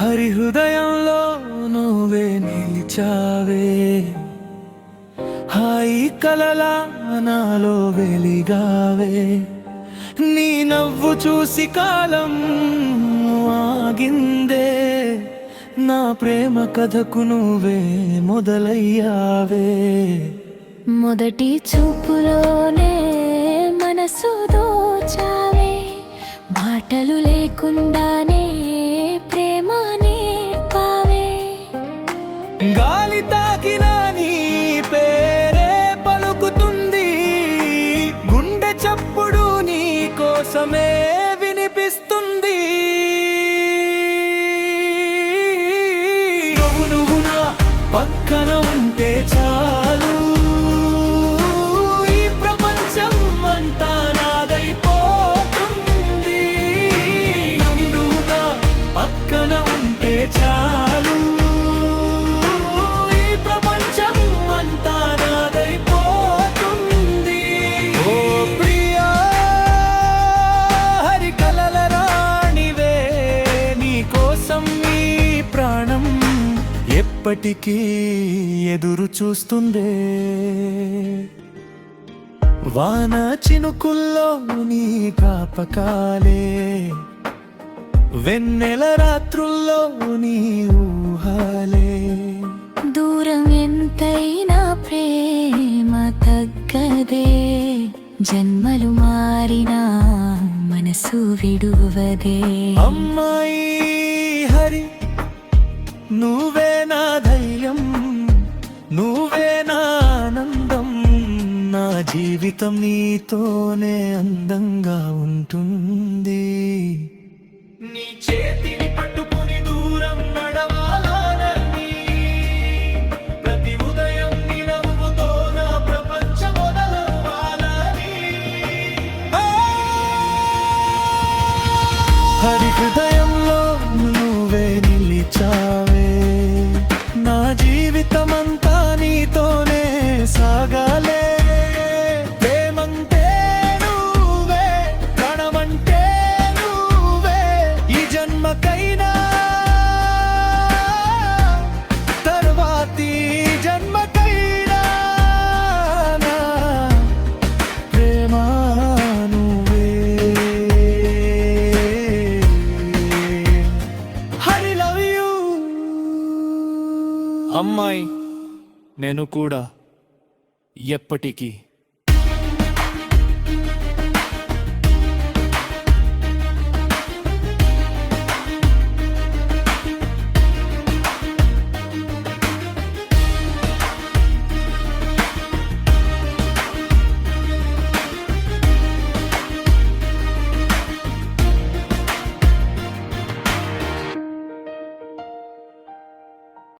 హరి హృదయంలో నువ్వే నిలిచావే, హాయి కలలా నాలో వెలిగావే. నీ నవ్వు చూసి కాలం ఆగిందే, నా ప్రేమ కథకు నువ్వే మొదలయ్యావే. మొదటి చూపులోనే మనసు దోచావే, మాటలు లేకుండానే ప్రేమ నేర్పావే. గాలి తాకినా నీ పేరే పలుకుతుంది, గుండె చప్పుడు నీ కోసమే వినిపిస్తుంది. నువ్వు నా పక్కన ఉంటే చాలు, ఈ ప్రపంచం అంతా నాదైపోతుంది. నువ్వు నా పక్కన ఉంటే చాలు, ఈ ప్రపంచం అంతా నాదైపోతుంది. ఓ ప్రియా, హరి కలల రాణివే, నీ కోసం ఈ ప్రాణం ఎప్పటికీ ఎదురు చూస్తుందే. వాన చినుకుల్లో నీ జ్ఞాపకాలే, వెన్నెల రాత్రుల్లో నీ ఊహలే. దూరం ఎంతైనా ప్రేమ తగ్గదే, జన్మలు మారినా మనసు విడువదే. అమ్మాయి హరి, నువ్వే నా ధైర్యం, నువ్వే నా ఆనందం. నా జీవితం నీతోనే అందంగా ఉంటుంది. నీ చేతిని పట్టుకుని దూరం నడవాలని, ప్రతి ఉదయం నీ నవ్వుతో నా ప్రపంచం మొదలవ్వాలని. హరి హృదయంలో నువ్వే నిలిచావే, నా జీవితమంతా నీతోనే సాగాలే. ప్రేమంటే నువ్వే, ప్రాణమంటే నువ్వే, ఈ జన్మకైనా తర్వాతి జన్మకైనా నా ప్రేమ నువ్వే. Hari love you. అమ్మాయి, నేను కూడా ఎప్పటికీ